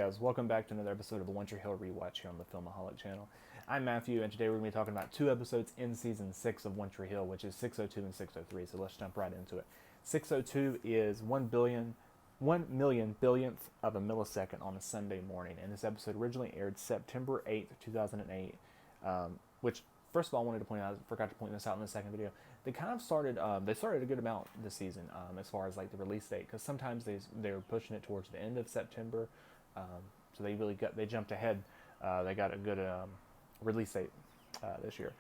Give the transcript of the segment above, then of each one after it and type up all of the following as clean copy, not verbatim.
guys, welcome back to another episode of the One Tree Hill Rewatch here on the Filmaholic channel. I'm Matthew, and today we're going to be talking about two episodes in Season 6 of One Tree Hill, which is 602 and 603, so let's jump right into it. 602 is 1 million billionth of a millisecond on a Sunday morning, and this episode originally aired September 8th, 2008, which, first of all, I wanted to point out, I forgot to point this out in the second video, they kind of started, they started a good amount this season as far as like the release date, because sometimes they're pushing it towards the end of September, so they jumped ahead. They got a good release date this year.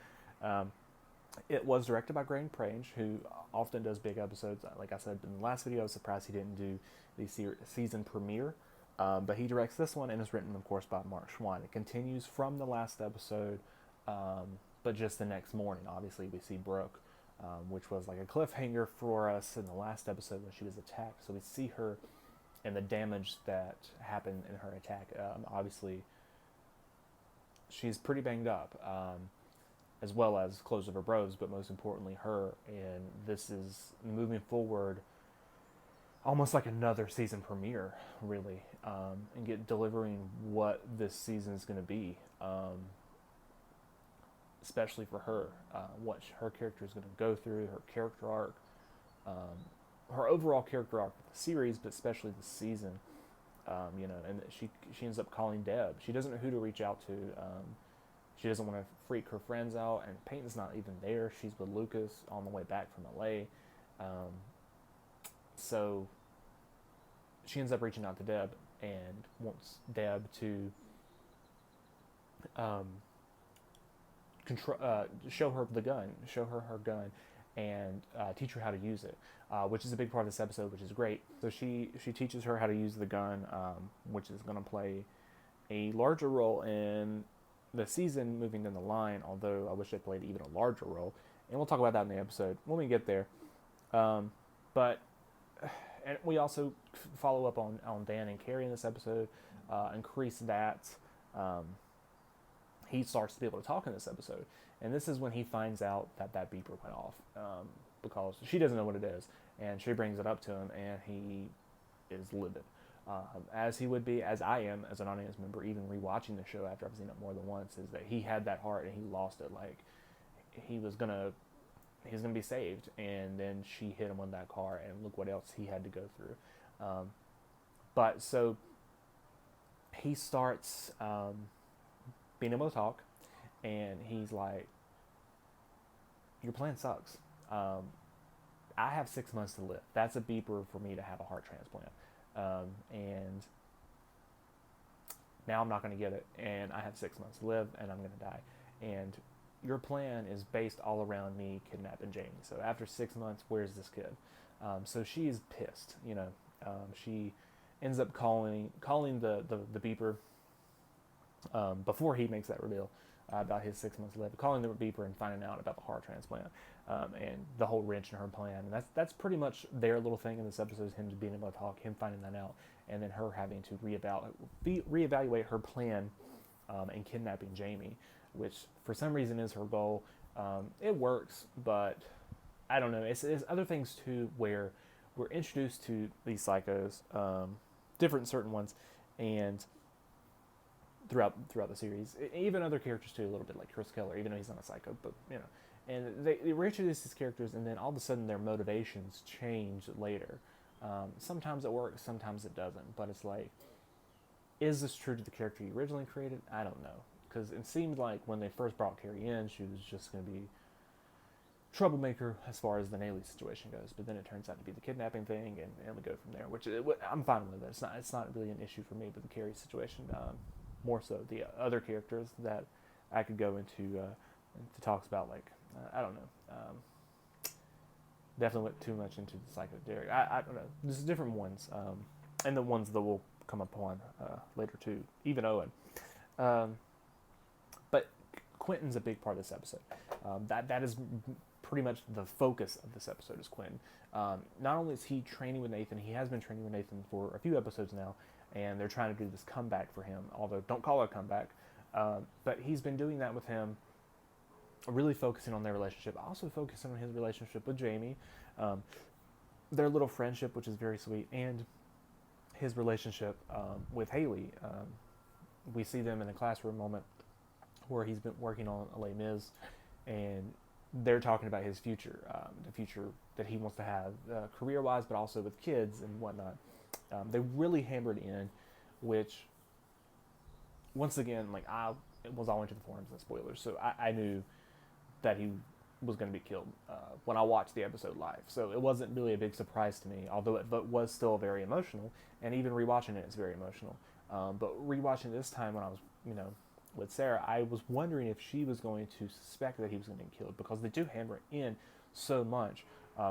It was directed by Graham Prange, who often does big episodes. Like I said in the last video, I was surprised he didn't do the season premiere, but he directs this one, and it's written, of course, by Mark Schwann. It continues from the last episode, but just the next morning. Obviously, we see Brooke, which was like a cliffhanger for us in the last episode when she was attacked. So we see her and the damage that happened in her attack. Obviously, she's pretty banged up, as well as clothes of her bros, but most importantly her. And this is moving forward almost like another season premiere, really, and delivering what this season is going to be, especially for her, what her character is going to go through, her character arc, her overall character arc of the series, but especially the season. And she ends up calling Deb. She doesn't know who to reach out to. She doesn't want to freak her friends out, and Peyton's not even there. She's with Lucas on the way back from LA. So she ends up reaching out to Deb and wants Deb to show her her gun, and teach her how to use it, which is a big part of this episode, which is great. So she teaches her how to use the gun, which is going to play a larger role in the season moving down the line, although I wish it played even a larger role. And we'll talk about that in the episode when we get there. But and we also follow up on Dan and Carrie in this episode, increase that. He starts to be able to talk in this episode. And this is when he finds out that beeper went off, because she doesn't know what it is. And she brings it up to him, and he is livid. As he would be, as I am, as an audience member, even rewatching the show after I've seen it more than once, is that he had that heart and he lost it. Like, he was gonna be saved, and then she hit him with that car, and look what else he had to go through. But so he starts being able to talk, and he's like, your plan sucks. I have 6 months to live. That's a beeper for me to have a heart transplant. And now I'm not going to get it, and I have 6 months to live, and I'm going to die. And your plan is based all around me kidnapping Jamie. So after 6 months, where's this kid? So she's pissed. She ends up calling the beeper before he makes that reveal about his 6 months left, calling the beeper and finding out about the heart transplant, and the whole wrench in her plan. And that's pretty much their little thing in this episode, is him being able to talk, him finding that out, and then her having to reevaluate her plan and kidnapping Jamie, which for some reason is her goal. It works, but I don't know. It's other things too, where we're introduced to these psychos, different certain ones, and throughout the series, even other characters too, a little bit like Chris Keller, even though he's not a psycho, but and they introduce these characters, and then all of a sudden their motivations change later. Sometimes it works, sometimes it doesn't, but it's like, is this true to the character you originally created? I don't know, because it seemed like when they first brought Carrie in, she was just going to be troublemaker as far as the Naley situation goes, but then it turns out to be the kidnapping thing, and we go from there, which I'm fine with it. It's not really an issue for me, but the Carrie situation, more so. The other characters that I could go into talks about, like, I don't know, definitely went too much into the Psycho Derek. I don't know, there's different ones, and the ones that will come upon later too, even Owen. But Quentin's a big part of this episode. That is pretty much the focus of this episode, is Quentin. Not only is he training with Nathan, he has been training with Nathan for a few episodes now, and they're trying to do this comeback for him, although don't call it a comeback. But he's been doing that with him, really focusing on their relationship, also focusing on his relationship with Jamie, their little friendship, which is very sweet, and his relationship with Haley. We see them in a classroom moment where he's been working on Les Mis, and they're talking about his future, the future that he wants to have, career-wise, but also with kids and whatnot. They really hammered in, which, once again, like I was all into the forums and spoilers, so I knew that he was going to be killed when I watched the episode live. So it wasn't really a big surprise to me, although it was still very emotional, and even rewatching it is very emotional. But rewatching this time when I was, with Sarah, I was wondering if she was going to suspect that he was going to be killed, because they do hammer in so much,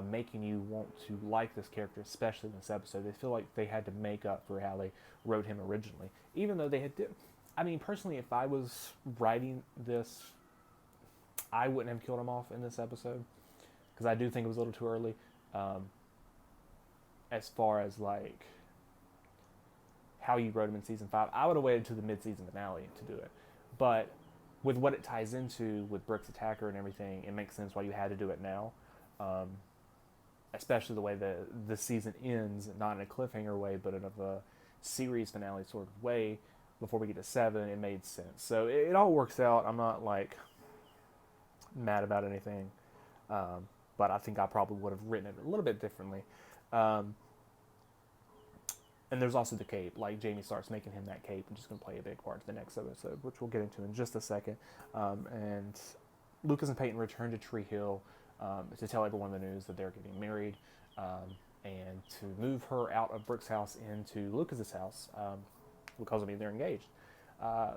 making you want to like this character, especially in this episode. They feel like they had to make up for how they wrote him originally, even though they had. I mean, personally, if I was writing this, I wouldn't have killed him off in this episode, because I do think it was a little too early. As far as like how you wrote him in season 5, I would have waited to the mid-season finale to do it. But with what it ties into with Brooke's attacker and everything, it makes sense why you had to do it now. Especially the way the season ends, not in a cliffhanger way, but in a series finale sort of way. Before we get to 7, it made sense. So it all works out. I'm not like mad about anything, but I think I probably would have written it a little bit differently. And there's also the cape. Like, Jamie starts making him that cape, which is going to play a big part in the next episode, which we'll get into in just a second. And Lucas and Peyton return to Tree Hill to tell everyone the news that they're getting married, and to move her out of Brooke's house into Lucas's house, because they're engaged.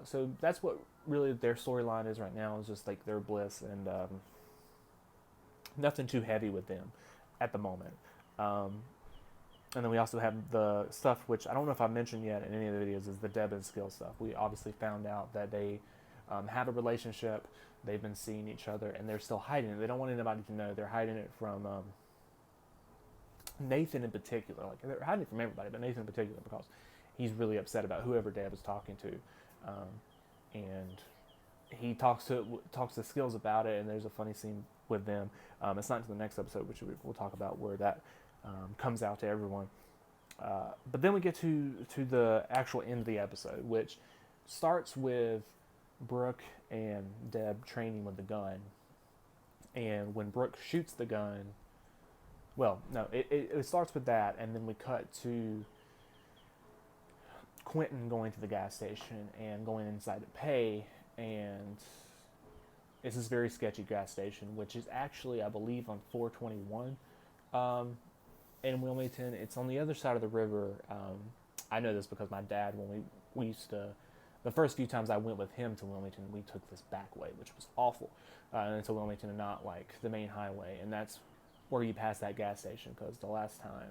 So that's what really their storyline is right now, is just like their bliss, and nothing too heavy with them at the moment. And then we also have the stuff, which I don't know if I mentioned yet in any of the videos, is the Deb and Skill stuff. We obviously found out that they have a relationship, they've been seeing each other, and they're still hiding it. They don't want anybody to know. They're hiding it from Nathan in particular. Like, they're hiding it from everybody, but Nathan in particular, because he's really upset about whoever Deb is talking to. And he talks to Skills about it, and there's a funny scene with them. It's not until the next episode, which we'll talk about, where that comes out to everyone. But then we get to the actual end of the episode, which starts with Brooke and Deb training with the gun. And when Brooke shoots the gun, well, no, it starts with that, and then we cut to Quentin going to the gas station and going inside to pay, and it's this very sketchy gas station, which is actually, I believe, on 421 in Wilmington. It's on the other side of the river. I know this because my dad, when we used to, the first few times I went with him to Wilmington, we took this back way, which was awful, into Wilmington, and not like the main highway, and that's where you pass that gas station, because the last time,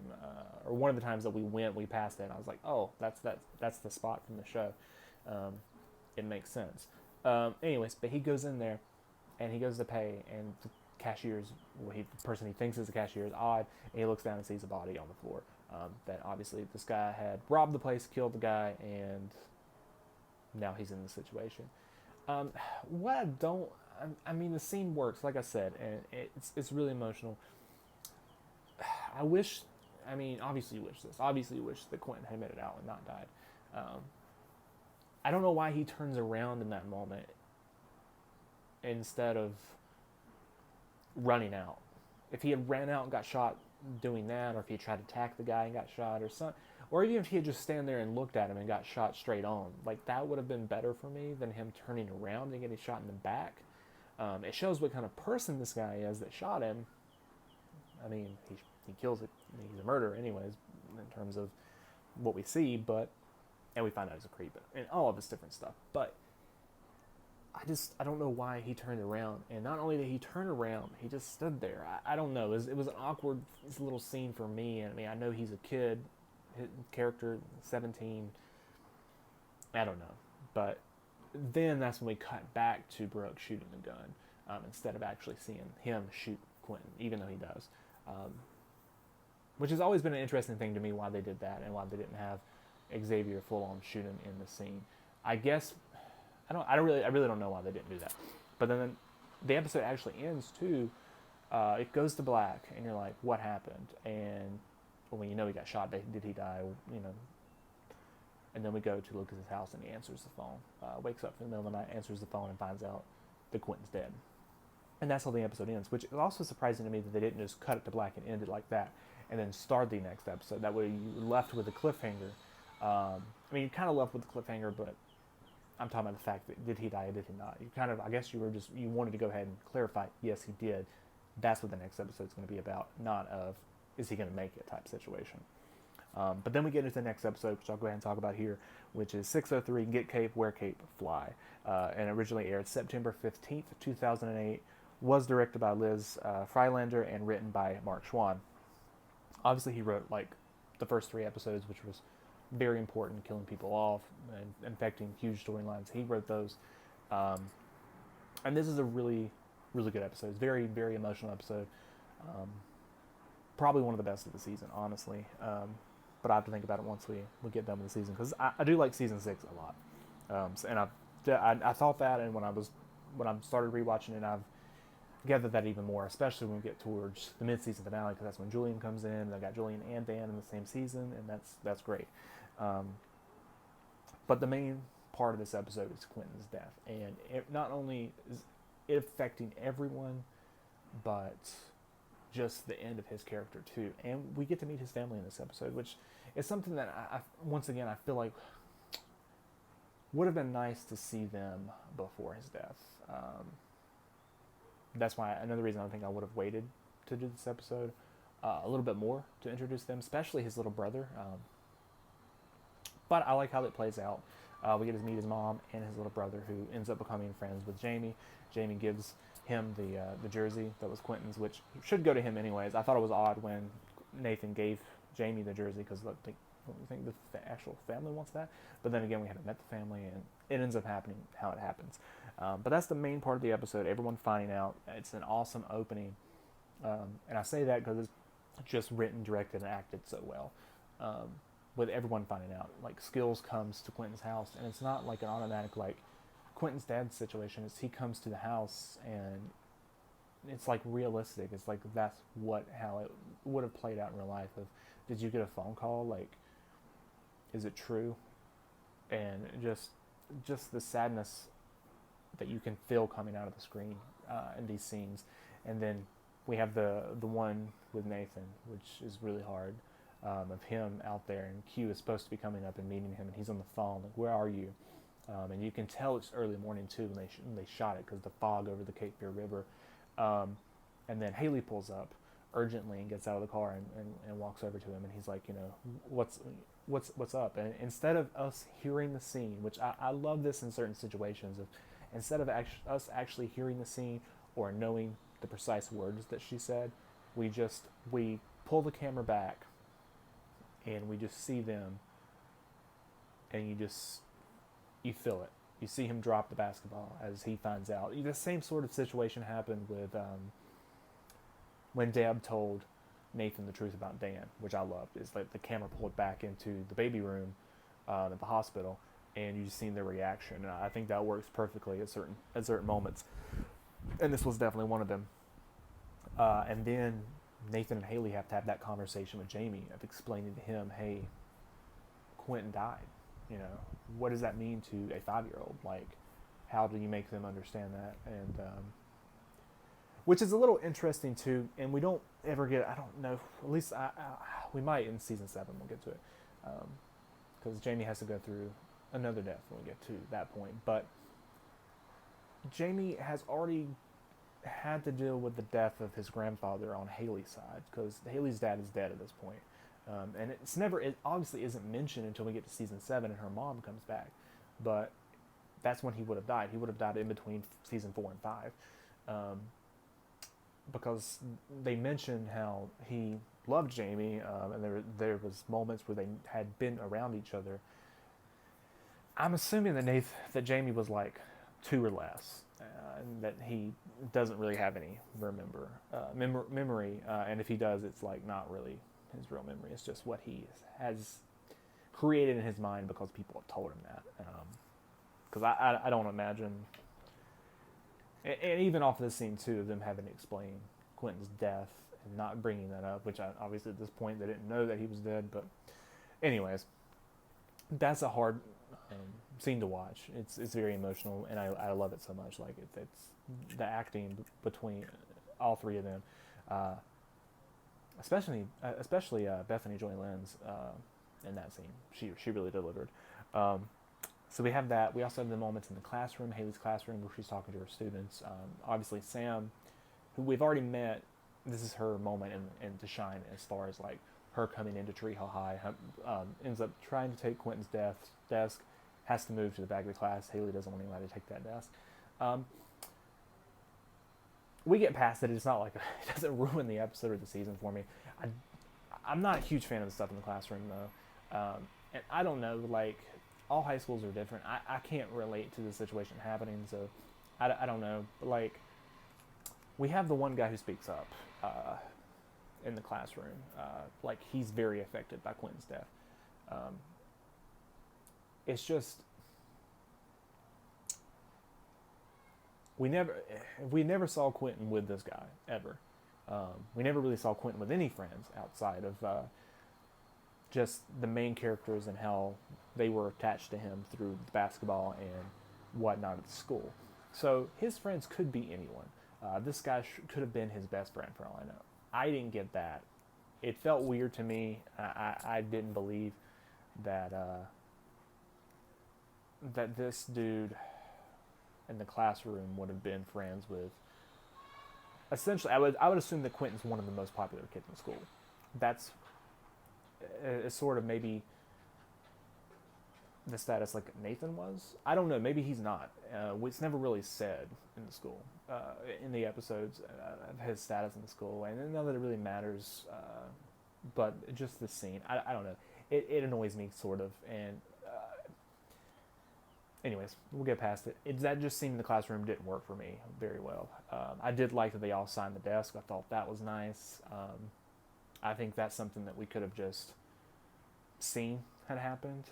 or one of the times that we went, we passed it, and I was like, oh, that's the spot from the show. It makes sense. Anyways, but he goes in there, and he goes to pay, and the cashier's, the person he thinks is the cashier, is odd, and he looks down and sees a body on the floor. That obviously this guy had robbed the place, killed the guy, and now he's in this situation. What I don't, I mean, the scene works, like I said, and it's really emotional. I wish, I mean, obviously you wish this. Obviously you wish that Quentin had made it out and not died. I don't know why he turns around in that moment instead of running out. If he had ran out and got shot doing that, or if he had tried to attack the guy and got shot, or something, or even if he had just stand there and looked at him and got shot straight on, like, that would have been better for me than him turning around and getting shot in the back. It shows what kind of person this guy is that shot him. I mean, he kills it. I mean, he's a murderer anyways, in terms of what we see, and we find out he's a creep, and all of this different stuff. But I don't know why he turned around. And not only did he turn around, he just stood there. I don't know. It was an awkward little scene for me. And I mean, I know he's a kid, his character, 17. I don't know. But then that's when we cut back to Brooke shooting the gun, instead of actually seeing him shoot Quentin, even though he does. Which has always been an interesting thing to me, why they did that and why they didn't have Xavier full on shoot him in the scene. I guess I really don't know why they didn't do that. But then the episode actually ends too. It goes to black, and you're like, what happened? And when you know he got shot, did he die? You know, And then we go to Lucas's house, and he answers the phone. Wakes up in the middle of the night, answers the phone, and finds out that Quentin's dead. And that's how the episode ends, which is also surprising to me that they didn't just cut it to black and end it like that, and then start the next episode. That way you left with a cliffhanger. I mean, you kind of left with the cliffhanger, but I'm talking about the fact that did he die or did he not? You kind of, I guess you wanted to go ahead and clarify, yes, he did. That's what the next episode's going to be about, not of, is he going to make it type situation. But then we get into the next episode, which I'll go ahead and talk about here, which is 603, Get Cape, Wear Cape, Fly. And originally aired September 15th, 2008, was directed by Liz Freilander and written by Mark Schwann. Obviously, he wrote, like, the first 3 episodes, which was very important, killing people off and infecting huge storylines. He wrote those. And this is a really, really good episode. It's a very, very emotional episode. Probably one of the best of the season, honestly. But I have to think about it once we get done with the season, because I do like season 6 a lot. And I thought that, and when I started rewatching it, I've gathered that even more, especially when we get towards the mid-season finale, because that's when Julian comes in, and I got Julian and Dan in the same season, and that's great. But the main part of this episode is Quentin's death, and not only is it affecting everyone, but just the end of his character too. And we get to meet his family in this episode, which is something that I once again, I feel like would have been nice to see them before his death. That's why another reason I think I would have waited to do this episode a little bit more to introduce them, especially his little brother. But I like how it plays out. We get to meet his mom and his little brother, who ends up becoming friends with Jamie. Jamie gives him the jersey that was Quentin's, which should go to him anyways. I thought it was odd when Nathan gave Jamie the jersey, because I think the actual family wants that. But then again, we haven't met the family, and it ends up happening how it happens. But that's the main part of the episode, everyone finding out. It's an awesome opening. And I say that because it's just written, directed, and acted so well. With everyone finding out. Like, Skills comes to Quentin's house, and it's not like an automatic, like, Quentin's dad's situation. It's he comes to the house, and it's, like, realistic. It's like, that's how it would have played out in real life. Of, did you get a phone call? Like, is it true? And just the sadness that you can feel coming out of the screen in these scenes. And then we have the one with Nathan, which is really hard. Of him out there, and Q is supposed to be coming up and meeting him, and he's on the phone, like, where are you? And you can tell it's early morning too when they shot it, because the fog over the Cape Fear River. And then Haley pulls up urgently and gets out of the car and walks over to him, and he's like, what's up? And instead of us hearing the scene, which I love this in certain situations, of instead of us actually hearing the scene or knowing the precise words that she said, we pull the camera back, and we just see them, and you feel it. You see him drop the basketball as he finds out. The same sort of situation happened with when Deb told Nathan the truth about Dan, which I loved. Is like the camera pulled back into the baby room at the hospital, and you just seen their reaction. And I think that works perfectly at certain moments. And this was definitely one of them. And then Nathan and Haley have to have that conversation with Jamie of explaining to him, hey, Quentin died. What does that mean to a 5-year-old? Like, how do you make them understand that? And which is a little interesting too. And we don't ever get, I don't know, at least we might in season 7. We'll get to it, because Jamie has to go through another death when we get to that point. But Jamie has already had to deal with the death of his grandfather on Haley's side, because Haley's dad is dead at this point. And it obviously isn't mentioned until we get to season 7 and her mom comes back. But that's when he would have died. He would have died in between season 4 and 5. Because they mentioned how he loved Jamie, and there was moments where they had been around each other. I'm assuming that Jamie was like 2 or less. And that he doesn't really have any memory, and if he does, it's like not really his real memory. It's just what he has created in his mind because people have told him that. Because I don't imagine, and even off of this scene too, of them having to explain Quentin's death and not bringing that up, which obviously at this point they didn't know that he was dead. But anyways, that's a hard scene to watch. It's very emotional, and I love it so much. Like it's the acting between all three of them, uh, especially Bethany Joy Lynn's in that scene. She really delivered. Um, so we have that. We also have the moments in the classroom, Haley's classroom, where she's talking to her students. Obviously, Sam, who we've already met, this is her moment in to shine as far as like her coming into Tree Hill High. Ends up trying to take Quentin's desk, has to move to the back of the class. Haley doesn't want anybody to take that desk. Um, we get past it. It's not like it doesn't ruin the episode or the season for me. I, I'm not a huge fan of the stuff in the classroom though, and I don't know. Like all high schools are different. I can't relate to the situation happening, so I don't know. But like we have the one guy who speaks up in the classroom. Like he's very affected by Quentin's death. Um, it's just we never saw Quentin with this guy ever. We never really saw Quentin with any friends outside of just the main characters and how they were attached to him through basketball and whatnot at the school. So his friends could be anyone. This guy could have been his best friend for all I know. I didn't get that. It felt weird to me. I didn't believe that that this dude in the classroom would have been friends with. Essentially, I would assume that Quentin's one of the most popular kids in school. That's sort of maybe the status like Nathan was. I don't know. Maybe he's not. It's never really said in the school, in the episodes of his status in the school, and not that it really matters. But just the scene, I don't know. It annoys me sort of, and anyways, we'll get past it. That just scene in the classroom didn't work for me very well. I did like that they all signed the desk. I thought that was nice. I think that's something that we could have just seen had happened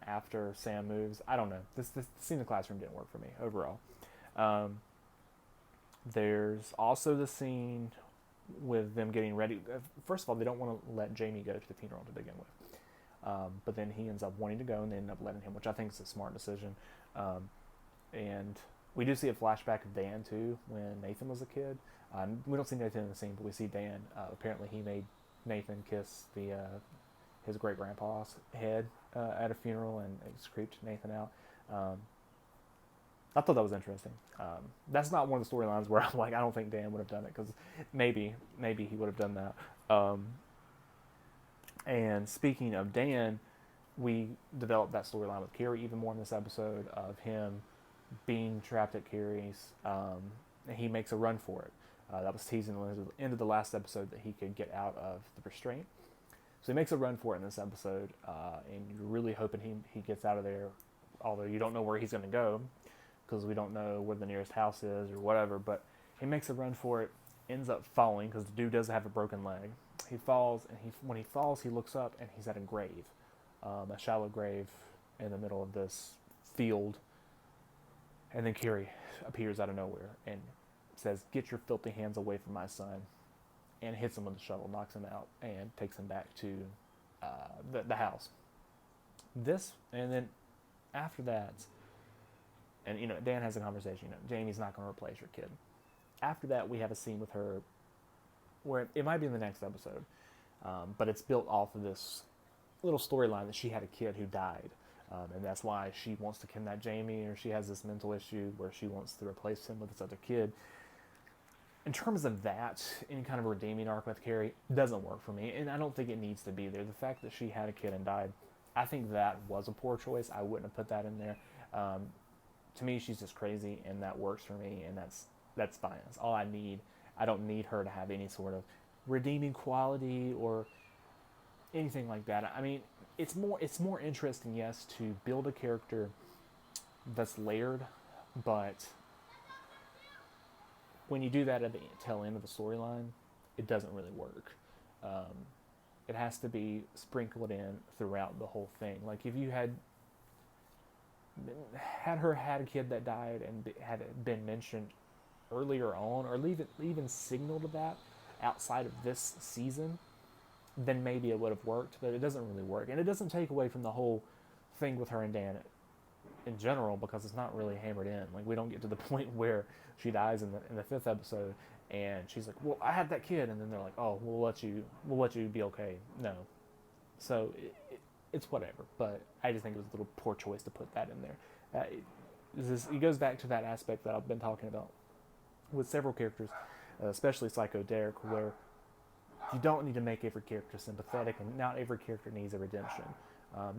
after Sam moves. I don't know. This scene in the classroom didn't work for me overall. There's also the scene with them getting ready. First of all, they don't want to let Jamie go to the funeral to begin with. But then he ends up wanting to go, and they end up letting him, which I think is a smart decision. And we do see a flashback of Dan, too, when Nathan was a kid. We don't see Nathan in the scene, but we see Dan. Apparently he made Nathan kiss his great-grandpa's head at a funeral, and it just creeped Nathan out. I thought that was interesting. That's not one of the storylines where I'm like, I don't think Dan would have done it, because maybe he would have done that. And speaking of Dan, we developed that storyline with Carrie even more in this episode of him being trapped at Carrie's. And he makes a run for it. That was teasing the end of the last episode that he could get out of the restraint. So he makes a run for it in this episode, and you're really hoping he gets out of there, although you don't know where he's going to go, because we don't know where the nearest house is or whatever, but he makes a run for it, ends up falling, because the dude does have a broken leg. He falls, and when he falls, he looks up, and he's at a grave, a shallow grave in the middle of this field, and then Carrie appears out of nowhere and says, "Get your filthy hands away from my son," and hits him with a shovel, knocks him out, and takes him back to the house. And then after that, and Dan has a conversation. Jamie's not going to replace your kid. After that, we have a scene with her where it might be in the next episode, but it's built off of this little storyline that she had a kid who died, and that's why she wants to kidnap Jamie, or she has this mental issue where she wants to replace him with this other kid. In terms of that, any kind of redeeming arc with Carrie doesn't work for me, and I don't think it needs to be there. The fact that she had a kid and died, I think that was a poor choice. I wouldn't have put that in there. To me, she's just crazy, and that works for me, and that's fine. That's all I need. I don't need her to have any sort of redeeming quality or anything like that. I mean, it's more interesting, yes, to build a character that's layered, but when you do that at the tail end of the storyline, it doesn't really work. It has to be sprinkled in throughout the whole thing. Like if you had a kid that died and had it been mentioned earlier on, or even signaled that outside of this season, then maybe it would have worked, but it doesn't really work. And it doesn't take away from the whole thing with her and Dan in general, because it's not really hammered in. Like, we don't get to the point where she dies in the fifth episode, and she's like, "Well, I had that kid," and then they're like, "Oh, we'll let you be okay." No, so it's whatever. But I just think it was a little poor choice to put that in there. It goes back to that aspect that I've been talking about with several characters, especially Psycho Derek, where you don't need to make every character sympathetic, and not every character needs a redemption.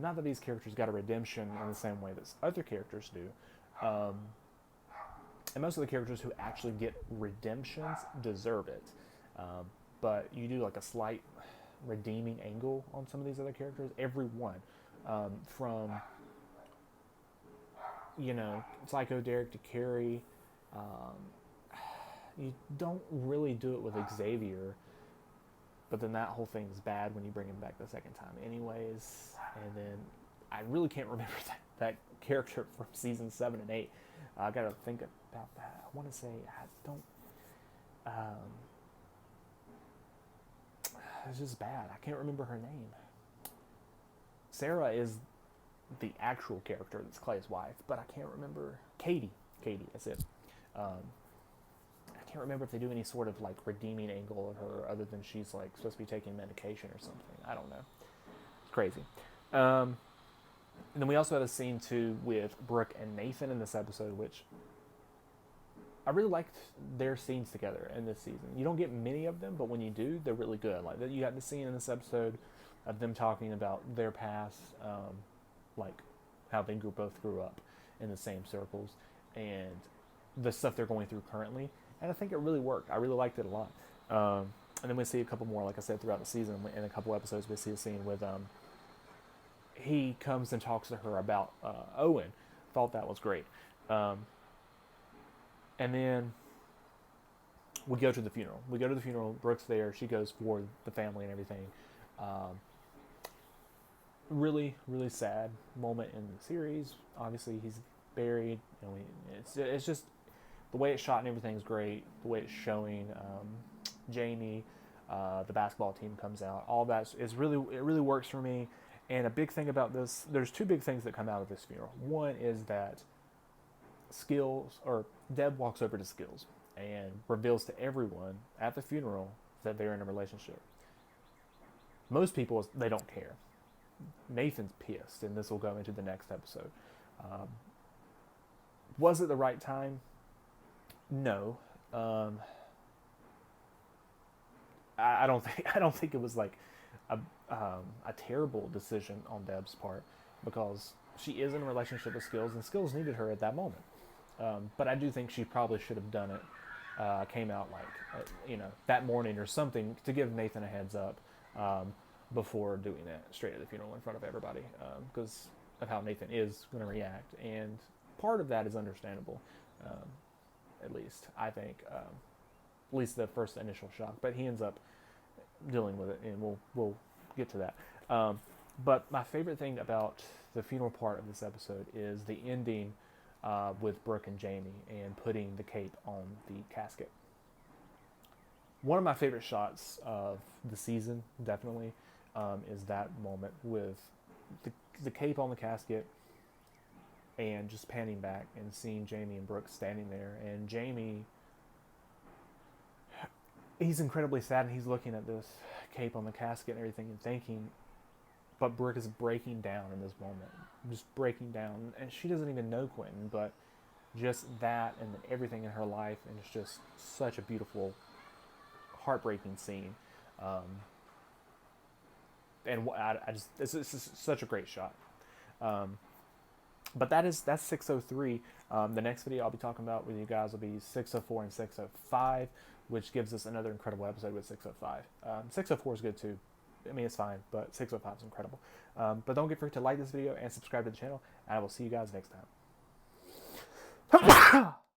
Not that these characters got a redemption in the same way that other characters do. And most of the characters who actually get redemptions deserve it. But you do like a slight redeeming angle on some of these other characters. Everyone. From, Psycho Derek to Carrie. You don't really do it with Xavier. But then that whole thing is bad when you bring him back the second time anyways. And then I really can't remember that character from season 7 and 8. I gotta think about that. I want to say, I don't... it's just bad. I can't remember her name. Sarah is the actual character that's Clay's wife, but I can't remember... Katie, that's it. I can't remember if they do any sort of like redeeming angle of her other than she's like supposed to be taking medication or something. I don't know. It's crazy. And then we also have a scene too with Brooke and Nathan in this episode, which I really liked their scenes together in this season. You don't get many of them, but when you do, they're really good. Like you got the scene in this episode of them talking about their past, like how they both grew up in the same circles, and the stuff they're going through currently. And I think it really worked. I really liked it a lot. And then we see a couple more, like I said, throughout the season. In a couple episodes, we see a scene with he comes and talks to her about Owen. Thought that was great. And then we go to the funeral. Brooke's there. She goes for the family and everything. Really, really sad moment in the series. Obviously, he's buried. It's just... the way it's shot and everything is great. The way it's showing Jamie, the basketball team comes out. All that it really works for me. And a big thing about this, there's two big things that come out of this funeral. One is that Deb walks over to Skills and reveals to everyone at the funeral that they're in a relationship. Most people, they don't care. Nathan's pissed, and this will go into the next episode. Was it the right time? No, I don't think it was like a terrible decision on Deb's part, because she is in a relationship with Skills, and Skills needed her at that moment. But I do think she probably should have done it. Came out like that morning or something to give Nathan a heads up before doing that straight at the funeral in front of everybody, because of how Nathan is going to react, and part of that is understandable. At least, I think, at least the first initial shock. But he ends up dealing with it, and we'll get to that. But my favorite thing about the funeral part of this episode is the ending with Brooke and Jamie and putting the cape on the casket. One of my favorite shots of the season, definitely, is that moment with the cape on the casket, and just panning back and seeing Jamie and Brooke standing there. And Jamie, he's incredibly sad, and he's looking at this cape on the casket and everything and thinking, but Brooke is breaking down in this moment. Just breaking down. And she doesn't even know Quentin, but just that and everything in her life, and it's just such a beautiful, heartbreaking scene. And it's just such a great shot. But that's 603. The next video I'll be talking about with you guys will be 604 and 605, which gives us another incredible episode with 605. 604 is good too. I mean, it's fine, but 605 is incredible. But don't forget to like this video and subscribe to the channel, and I will see you guys next time.